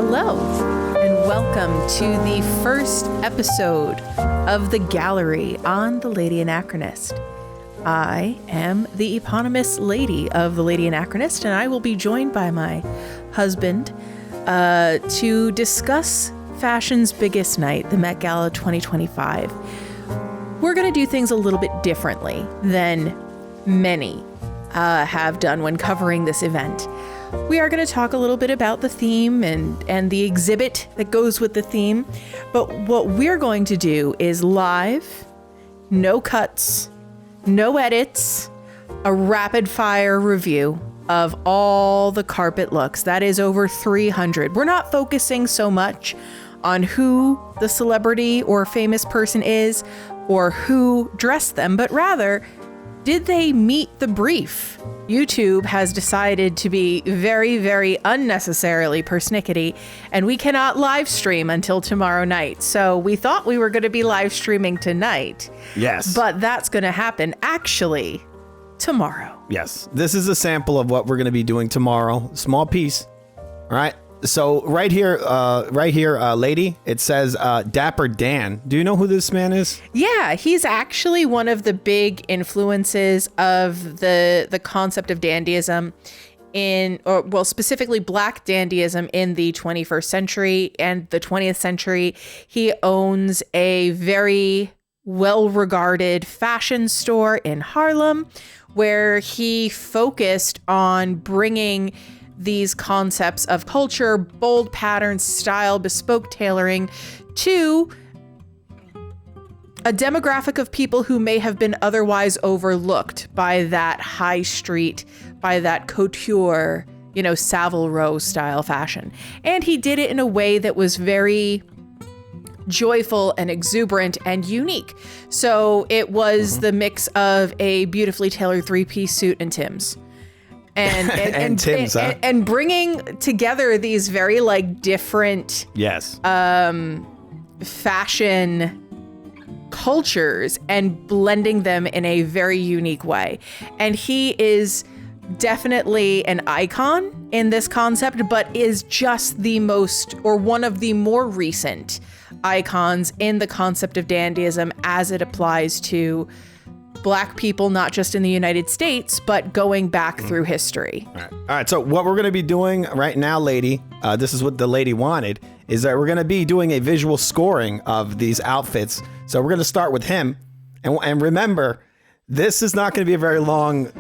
Hello, and welcome to the first episode of The Gallery on the Lady Anachronist. I am the eponymous lady of the Lady Anachronist, and I will be joined by my husband to discuss fashion's biggest night, the Met Gala 2025. We're going to do things a little bit differently than many have done when covering this event. We are going to talk a little bit about the theme and the exhibit that goes with the theme. But what we're going to do is live, no cuts, no edits, a rapid fire review of all the carpet looks. That is over 300. We're not focusing so much on who the celebrity or famous person is or who dressed them, but rather, did they meet the brief? YouTube has decided to be very, very unnecessarily persnickety, and we cannot live stream until tomorrow night. So we thought we were going to be live streaming tonight. Yes. But that's going to happen actually tomorrow. Yes. This is a sample of what we're going to be doing tomorrow. Small piece. All right. So right here, lady, it says Dapper Dan. Do you know who this man is? Yeah, he's actually one of the big influences of the concept of dandyism specifically Black dandyism in the 21st century and the 20th century. He owns a very well-regarded fashion store in Harlem where he focused on bringing these concepts of culture, bold patterns, style, bespoke tailoring to a demographic of people who may have been otherwise overlooked by that high street, by that couture, Savile Row style fashion. And he did it in a way that was very joyful and exuberant and unique. So it was the mix of a beautifully tailored three-piece suit and Tim's. And Tim's, huh? And bringing together these very different fashion cultures and blending them in a very unique way. And he is definitely an icon in this concept, but is just the most, or one of the more recent icons in the concept of dandyism as it applies to Black people, not just in the United States, but going back through history. All right. So what we're going to be doing right now, lady, this is what the lady wanted, is that we're going to be doing a visual scoring of these outfits. So we're going to start with him. And remember, this is not going to be a very long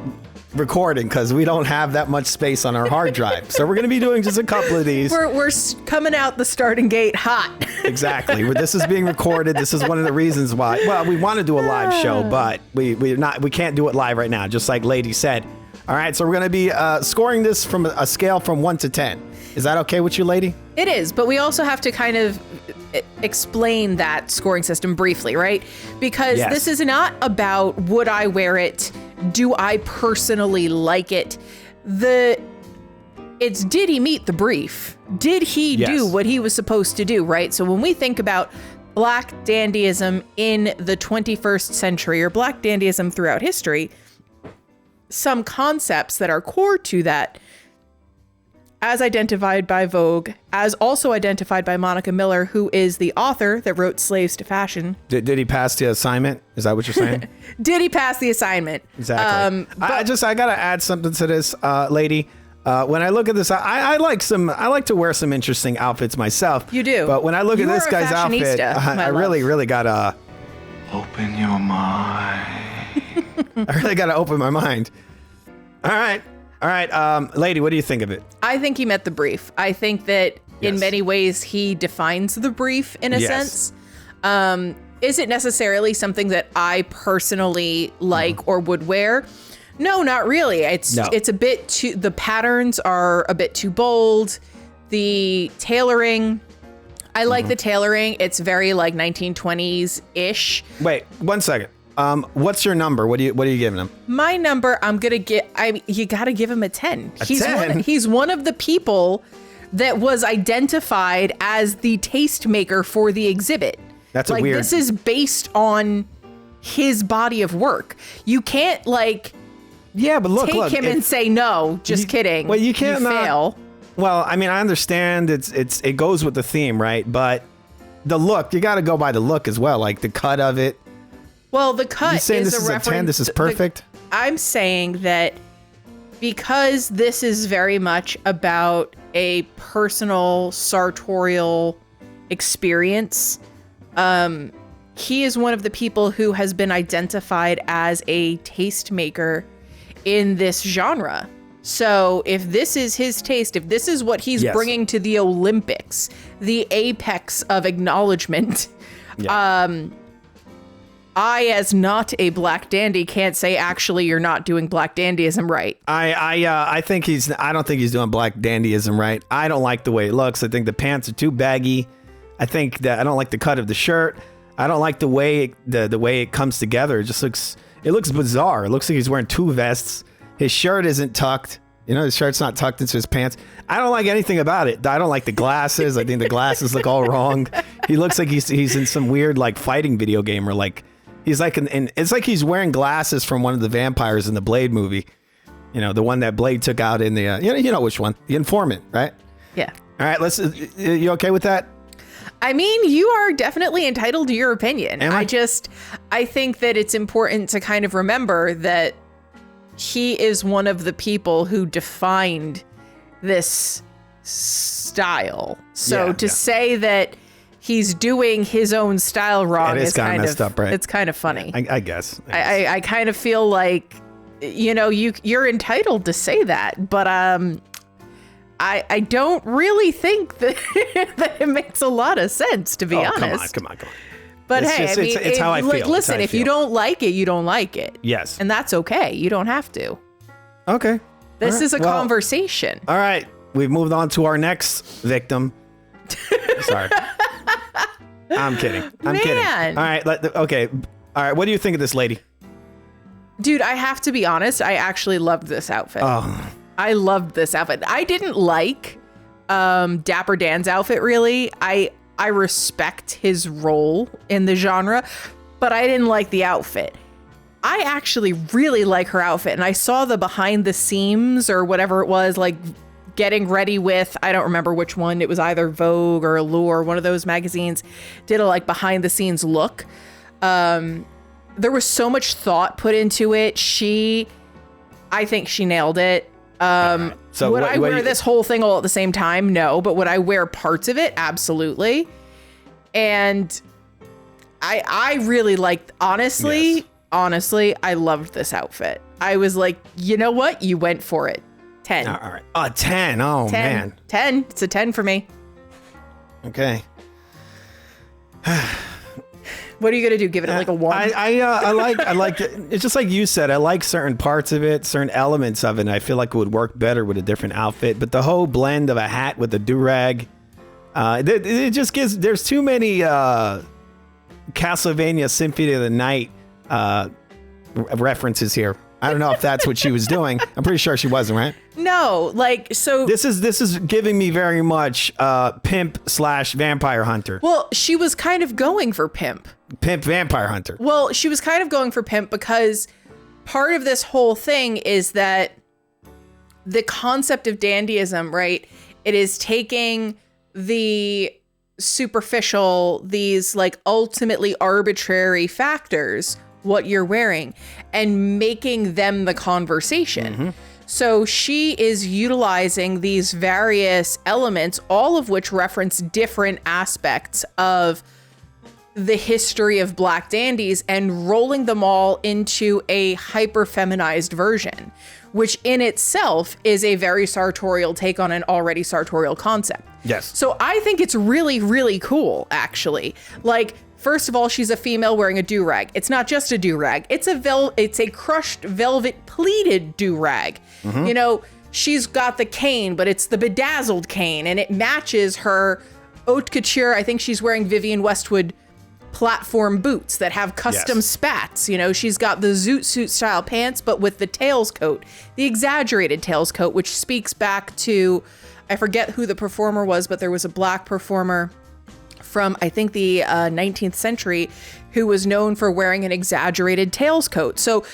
recording because we don't have that much space on our hard drive. So we're going to be doing just a couple of these. We're coming out the starting gate hot. Exactly. This is being recorded. This is one of the reasons why. Well, we want to do a live show, but we can't do it live right now, just like Lady said. All right. So we're going to be scoring this from a scale from 1 to 10. Is that okay with you, Lady? It is, but we also have to kind of explain that scoring system briefly, right? Because This is not about would I wear it? Do I personally like it? It's did he meet the brief? Did he do what he was supposed to do, right? So when we think about Black dandyism in the 21st century or Black dandyism throughout history, some concepts that are core to that, as identified by Vogue, as also identified by Monica Miller, who is the author that wrote Slaves to Fashion. Did he pass the assignment? Is that what you're saying? Did he pass the assignment? Exactly. I got to add something to this, lady. When I look at this, I like to wear some interesting outfits myself. You do. But when I look at this guy's outfit, I really got to open your mind. I really got to open my mind. All right, lady, what do you think of it? I think he met the brief. I think that in many ways he defines the brief in a sense. Is it necessarily something that I personally like or would wear? No, not really. It's a bit too, the patterns are a bit too bold. The tailoring, I like the tailoring. It's very 1920s-ish. Wait, 1 second. What's your number? What are you giving him? My number, you got to give him a 10. He's 10? He's one of the people that was identified as the tastemaker for the exhibit. That's a weird. This is based on his body of work. You can't Yeah, but look, take him and say no. Just kidding. Well, you can't fail. Well, I mean, I understand it goes with the theme, right? But the look, you got to go by the look as well, like the cut of it. Well, the cut You saying is this a is reference. a 10? This is perfect? I'm saying that because this is very much about a personal sartorial experience, he is one of the people who has been identified as a tastemaker in this genre. So if this is his taste, if this is what he's Yes. bringing to the Olympics, the apex of acknowledgement, Yeah. I, as not a black dandy, can't say actually you're not doing black dandyism right. I think I don't think he's doing black dandyism right. I don't like the way it looks. I think the pants are too baggy. I think that I don't like the cut of the shirt. I don't like the way it comes together. It looks bizarre. It looks like he's wearing two vests. His shirt isn't tucked. You know, his shirt's not tucked into his pants. I don't like anything about it. I don't like the glasses. I think the glasses look all wrong. He looks like he's in some weird like fighting video game, or like he's like it's like he's wearing glasses from one of the vampires in the Blade movie. You know, the one that Blade took out in the you know which one? The Informant, right? Yeah. All right, you okay with that? I mean, you are definitely entitled to your opinion. Am I? I think that it's important to kind of remember that he is one of the people who defined this style. So to say that he's doing his own style wrong is kind of messed up, right? It's kind of funny. I guess. I kind of feel like, you know, you're entitled to say that, but I don't really think that that it makes a lot of sense, to be honest. Come on. But It's hey, just- I mean, it's how I feel. Listen, if you don't like it, you don't like it. Yes. And that's okay. You don't have to. Okay. This All right. is a Well, conversation. All right. We've moved on to our next victim. Sorry. I'm kidding. I'm kidding. Man. All right. Okay. All right. What do you think of this lady? Dude, I have to be honest. I actually loved this outfit. Oh, I loved this outfit. I didn't like Dapper Dan's outfit, really. I respect his role in the genre, but I didn't like the outfit. I actually really like her outfit, and I saw the behind the seams or whatever it was, like getting ready with, I don't remember which one. It was either Vogue or Allure, one of those magazines did a like behind the scenes look. There was so much thought put into it. I think she nailed it. So would I wear this whole thing all at the same time? No, but would I wear parts of it? Absolutely. And I really liked, honestly, I loved this outfit. I was like, you know what? You went for it. 10. All right. 10. Oh, 10. man. 10. It's a 10 for me. Okay. What are you going to do? Give it like a 1? I like it. It's just like you said. I like certain parts of it, certain elements of it. And I feel like it would work better with a different outfit. But the whole blend of a hat with a do-rag, it just gives, there's too many Castlevania Symphony of the Night references here. I don't know if that's what she was doing. I'm pretty sure she wasn't, right? No, like, so. This is giving me very much pimp/vampire hunter. Well, she was kind of going for pimp. Pimp vampire hunter. Well, she was kind of going for pimp because part of this whole thing is that the concept of dandyism, right? It is taking the superficial, these like ultimately arbitrary factors, what you're wearing, and making them the conversation. Mm-hmm. So she is utilizing these various elements, all of which reference different aspects of the history of black dandies, and rolling them all into a hyper feminized version, which in itself is a very sartorial take on an already sartorial concept. Yes. So I think it's really, really cool, actually. Like, first of all, she's a female wearing a do-rag. It's not just a do-rag. It's a crushed velvet pleated do-rag. Mm-hmm. You know, she's got the cane, but it's the bedazzled cane, and it matches her haute couture. I think she's wearing Vivienne Westwood platform boots that have custom spats. You know, she's got the zoot suit style pants, but with the tails coat, the exaggerated tails coat, which speaks back to, I forget who the performer was, but there was a black performer from, I think, the 19th century who was known for wearing an exaggerated tails coat. So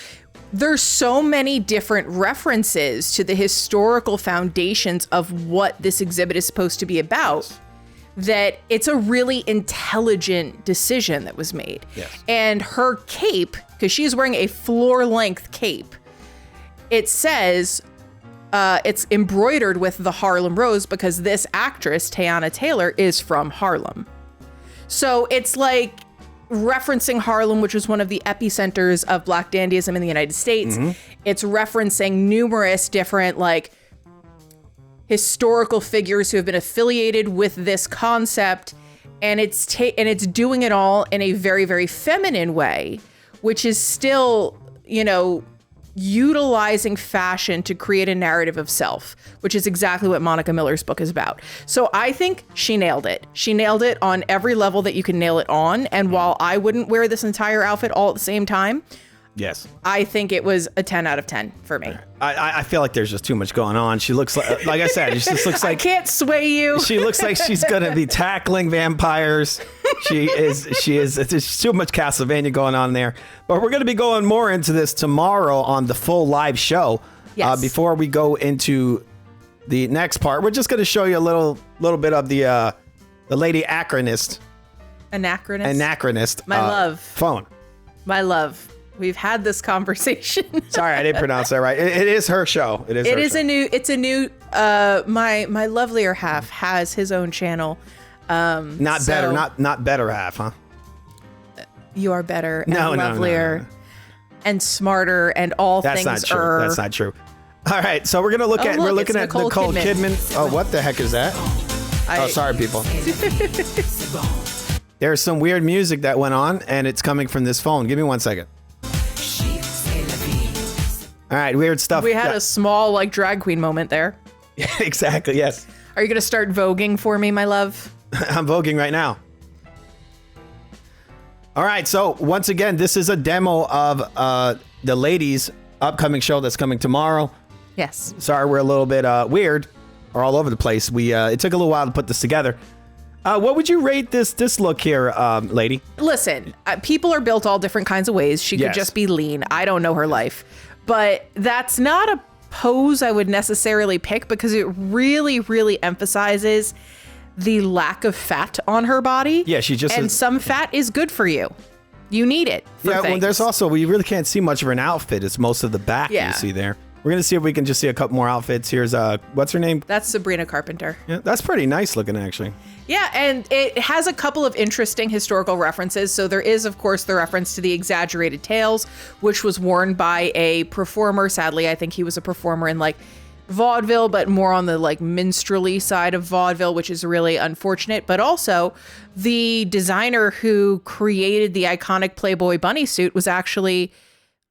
there's so many different references to the historical foundations of what this exhibit is supposed to be about that it's a really intelligent decision that was made. Yes. And her cape, because she's wearing a floor-length cape, it says it's embroidered with the Harlem Rose because this actress, Teyana Taylor, is from Harlem. So it's like referencing Harlem, which was one of the epicenters of Black dandyism in the United States. It's referencing numerous different like historical figures who have been affiliated with this concept, and it's doing it all in a very, very feminine way, which is still, you know, utilizing fashion to create a narrative of self, which is exactly what Monica Miller's book is about. So I think she nailed it. She nailed it on every level that you can nail it on. And while I wouldn't wear this entire outfit all at the same time, yes, I think it was a 10 out of 10 for me. I feel like there's just too much going on. She looks like I said, she just looks like I can't sway you. She looks like she's gonna be tackling vampires. She is. There's too much Castlevania going on there. But we're gonna be going more into this tomorrow on the full live show. Yes. Before we go into the next part, we're just gonna show you a little bit of the Lady Anachronist. Anachronist. My love. Phone. My love. We've had this conversation. Sorry, I didn't pronounce that right. It is her show. It's a new my lovelier half has his own channel. Not better half, huh? You are better and No. lovelier and smarter and all That's things not true. are. That's not true. All right, so we're looking at Nicole Nicole Kidman. Kidman. Oh, what the heck is that? Oh, sorry, people. There's some weird music that went on, and it's coming from this phone. Give me 1 second. All right, weird stuff. We had a small like drag queen moment there. Yeah, exactly, yes. Are you going to start voguing for me, my love? I'm voguing right now. All right, so once again, this is a demo of the ladies' upcoming show that's coming tomorrow. Yes. Sorry, we're a little bit weird or all over the place. It took a little while to put this together. What would you rate this look here, lady? Listen, people are built all different kinds of ways. She could just be lean. I don't know her life. But that's not a pose I would necessarily pick because it really, really emphasizes the lack of fat on her body. Yeah, some fat is good for you. You need it. Well, there's also, we really can't see much of an outfit. It's most of the back you see there. We're going to see if we can just see a couple more outfits. Here's, what's her name? That's Sabrina Carpenter. Yeah, that's pretty nice looking, actually. Yeah, and it has a couple of interesting historical references. So there is, of course, the reference to the exaggerated tails, which was worn by a performer. Sadly, I think he was a performer in like vaudeville, but more on the like minstrelly side of vaudeville, which is really unfortunate. But also, the designer who created the iconic Playboy bunny suit was actually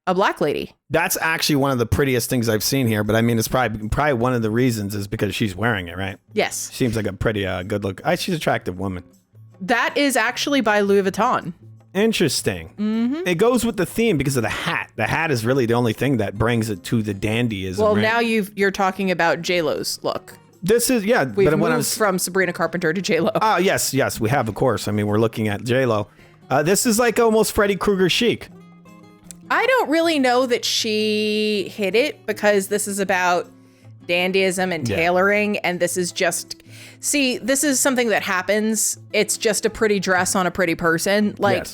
a Black lady. That's actually one of the prettiest things I've seen here, but I mean, it's probably one of the reasons is because she's wearing it, right? Yes. Seems like a pretty good look. She's an attractive woman. That is actually by Louis Vuitton. Interesting. Mm-hmm. It goes with the theme because of the hat. The hat is really the only thing that brings it to the dandyism. Well, right? now you're talking about J-Lo's look. This is, yeah. We've moved from Sabrina Carpenter to J-Lo. Oh, yes, we have, of course. I mean, we're looking at J-Lo. This is like almost Freddy Krueger chic. I don't really know that she hit it because this is about dandyism and tailoring, and this is just... See, this is something that happens. It's just a pretty dress on a pretty person. Like,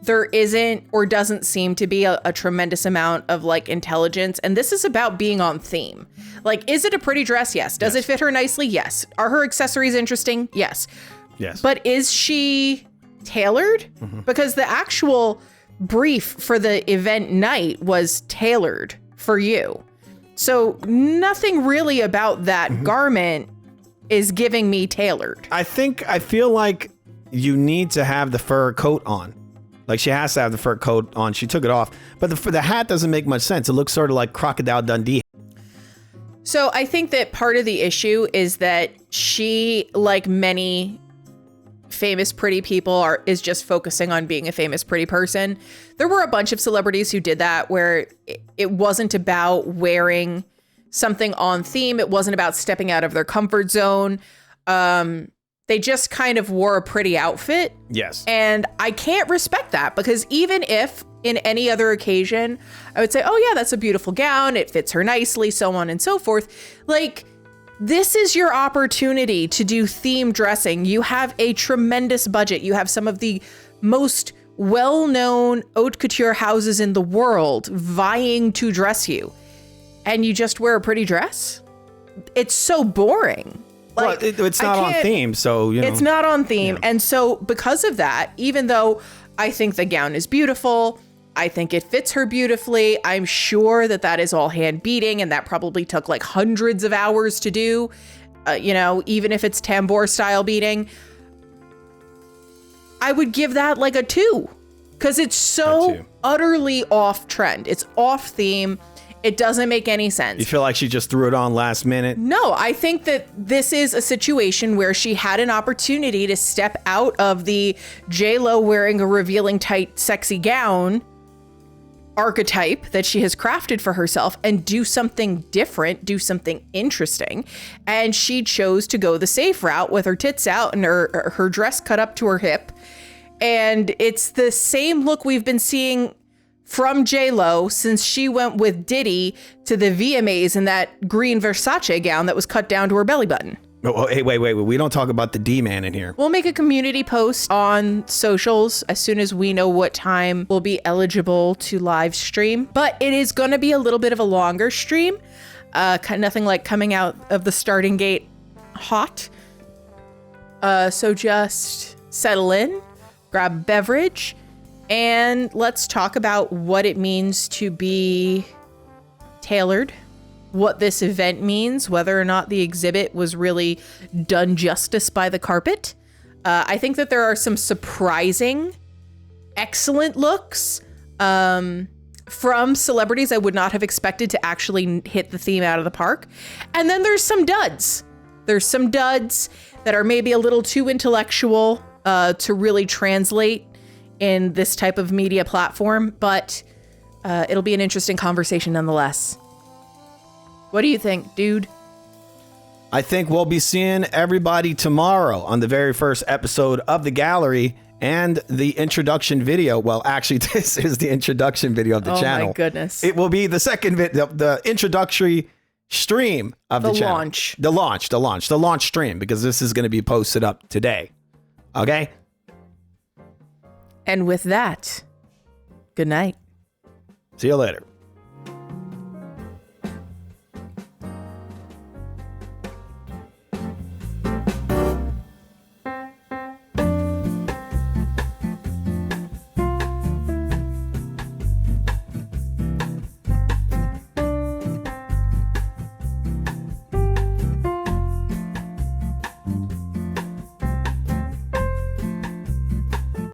there isn't or doesn't seem to be a tremendous amount of, like, intelligence, and this is about being on theme. Like, is it a pretty dress? Yes. Does it fit her nicely? Yes. Are her accessories interesting? Yes. Yes. But is she tailored? Mm-hmm. Because the actual brief for the event night was tailored for you. So nothing really about that garment is giving me tailored. I feel like you need to have the fur coat on. Like she has to have the fur coat on. She took it off. But the hat doesn't make much sense. It looks sort of like Crocodile Dundee. So I think that part of the issue is that she, like many famous pretty people, is just focusing on being a famous pretty person. There were a bunch of celebrities who did that where it wasn't about wearing something on theme. It wasn't about stepping out of their comfort zone. They just kind of wore a pretty outfit. Yes. And I can't respect that, because even if in any other occasion, I would say, oh yeah, that's a beautiful gown. It fits her nicely, so on and so forth. Like, this is your opportunity to do theme dressing. You have a tremendous budget. You have some of the most well-known haute couture houses in the world vying to dress you. And you just wear a pretty dress? It's so boring. Like, well, it's not on theme, so, you know. It's not on theme. Yeah. And so because of that, even though I think the gown is beautiful, I think it fits her beautifully, I'm sure that that is all hand beating, and that probably took like hundreds of hours to do, even if it's tambour style beating. I would give that like a 2, because it's so utterly off trend. It's off theme. It doesn't make any sense. You feel like she just threw it on last minute? No, I think that this is a situation where she had an opportunity to step out of the J-Lo wearing a revealing tight, sexy gown archetype that she has crafted for herself and do something different, do something interesting. And she chose to go the safe route with her tits out and her dress cut up to her hip. And it's the same look we've been seeing from J-Lo since she went with Diddy to the VMAs in that green Versace gown that was cut down to her belly button. Oh, hey, wait. We don't talk about the D-man in here. We'll make a community post on socials as soon as we know what time we'll be eligible to live stream. But it is going to be a little bit of a longer stream. Nothing like coming out of the starting gate hot. So just settle in, grab a beverage, and let's talk about what it means to be tailored, what this event means, whether or not the exhibit was really done justice by the carpet. I think that there are some surprising, excellent looks from celebrities I would not have expected to actually hit the theme out of the park. And then there's some duds. There's some duds that are maybe a little too intellectual to really translate in this type of media platform, but it'll be an interesting conversation nonetheless. What do you think, dude? I think we'll be seeing everybody tomorrow on the very first episode of The Gallery and the introduction video. Well, actually, this is the introduction video of the channel. Oh my goodness. It will be the second video, the introductory stream of the channel. The launch stream, because this is going to be posted up today. Okay? And with that, good night. See you later.